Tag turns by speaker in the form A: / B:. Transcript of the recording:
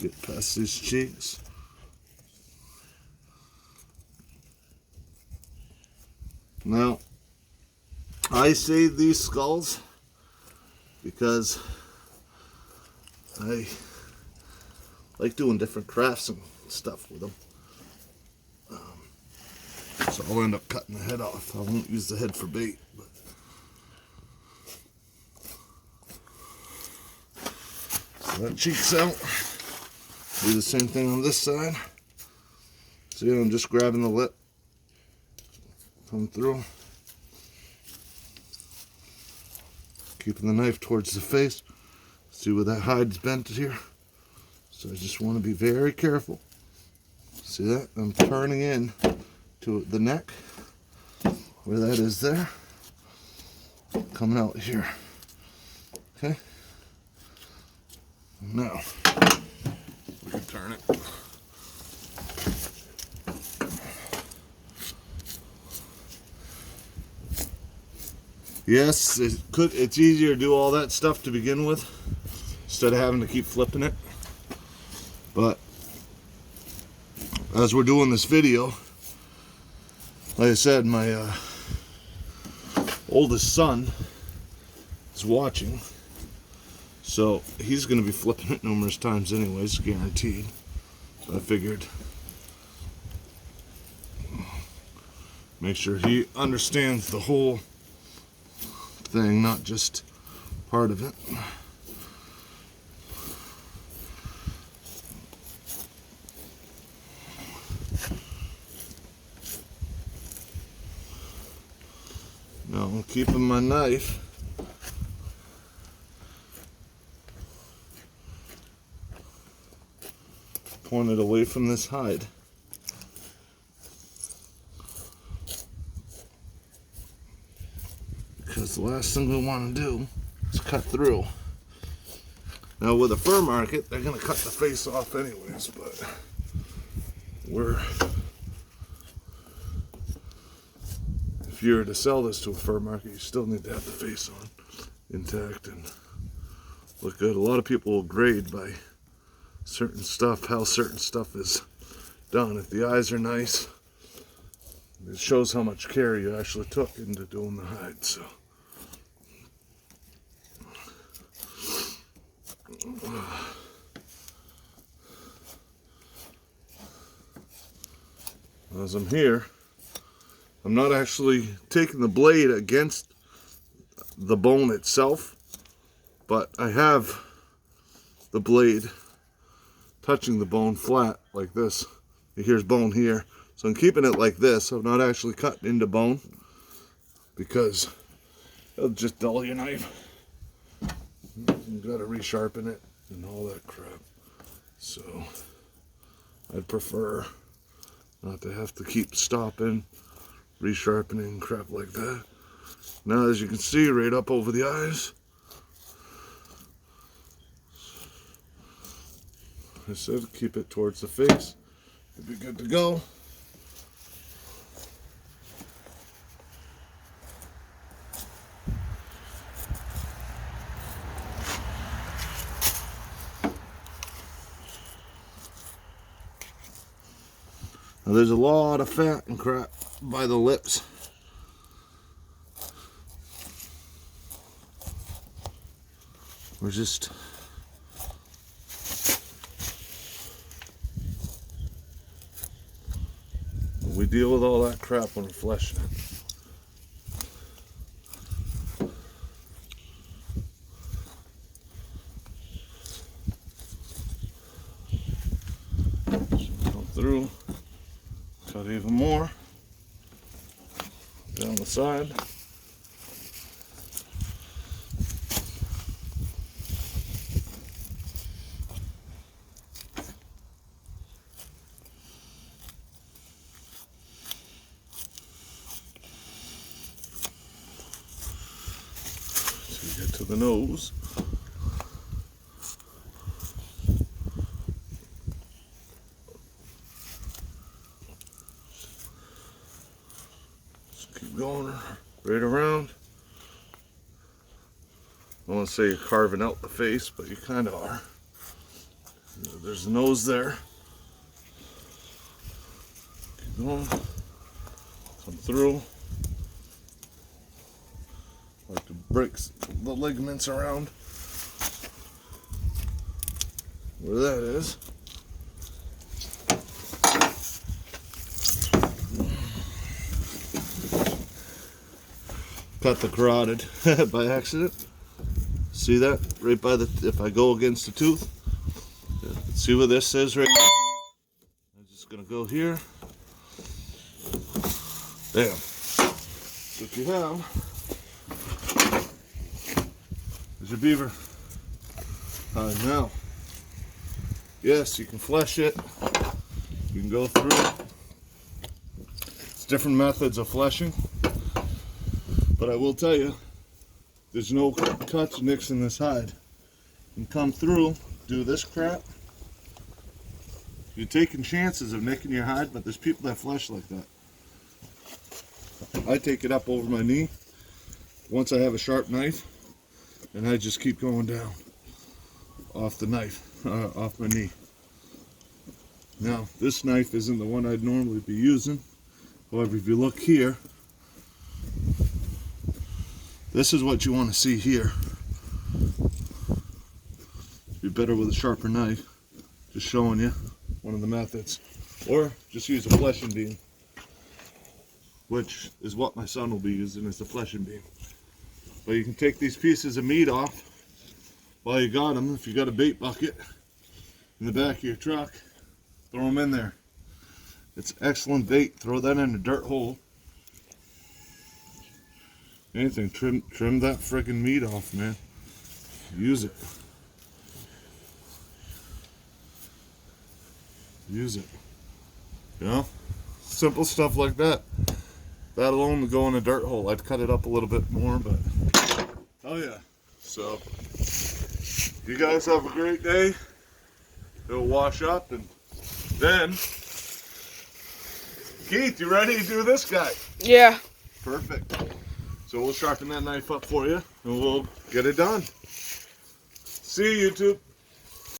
A: Get past these cheeks. Now, I save these skulls because I like doing different crafts and stuff with them. So I'll end up cutting the head off. I won't use the head for bait. But so that cheek's out. Do the same thing on this side. See, I'm just grabbing the lip. Come through. Keeping the knife towards the face. See where that hide's bent here? So I just want to be very careful. See that? I'm turning in to the neck. Where that is there. Coming out here. Okay? Now, we can turn it. Yes, it's easier to do all that stuff to begin with instead of having to keep flipping it. But as we're doing this video, like I said, my oldest son is watching. So he's going to be flipping it numerous times anyways, guaranteed. So I figured make sure he understands the whole thing, not just part of it. Now I'm keeping my knife pointed away from this hide. Because the last thing we want to do is cut through. Now with a fur market, they're going to cut the face off anyways, but if you were to sell this to a fur market, you still need to have the face on intact and look good. A lot of people will grade by certain stuff, how certain stuff is done. If the eyes are nice, it shows how much care you actually took into doing the hide. So as I'm here, I'm not actually taking the blade against the bone itself, but I have the blade touching the bone flat like this. Here's bone here. So I'm keeping it like this. I'm not actually cutting into bone because it'll just dull your knife. You've got to resharpen it and all that crap. So I'd prefer not to have to keep stopping, resharpening, crap like that. Now, as you can see, right up over the eyes, I said keep it towards the face. It'll be good to go. Now, there's a lot of fat and crap by the lips. We're just we deal with all that crap when we're fleshing it. Come through, cut even more down the side. Get to the nose. Just keep going right around. I don't want to say you're carving out the face, but you kind of are. There's a nose there. Keep going. Come through. Like to break the ligaments around where that is. Cut the carotid by accident. See that? Right by the, if I go against the tooth. See what this is right now? I'm just gonna go here. Bam. What you have is your beaver. Now, yes, you can flesh it. You can go through it. It's different methods of fleshing. But I will tell you, there's no cuts, nicks in this hide. You can come through, do this crap. You're taking chances of nicking your hide, but there's people that flesh like that. I take it up over my knee once I have a sharp knife, and I just keep going down off the knife, off my knee. Now, this knife isn't the one I'd normally be using. However, if you look here, this is what you want to see here. Be better with a sharper knife. Just showing you one of the methods. Or just use a fleshing beam, which is what my son will be using, is the fleshing beam. But you can take these pieces of meat off while you got them. If you got a bait bucket in the back of your truck, throw them in there. It's excellent bait. Throw that in a dirt hole. Anything, trim that friggin' meat off, man. Use it. Use it. You know? Simple stuff like that. That alone would go in a dirt hole. I'd cut it up a little bit more, but oh yeah. So you guys have a great day. It'll wash up, and then Keith, you ready to do this guy?
B: Yeah.
A: Perfect. So we'll sharpen that knife up for you, and we'll get it done. See you, YouTube.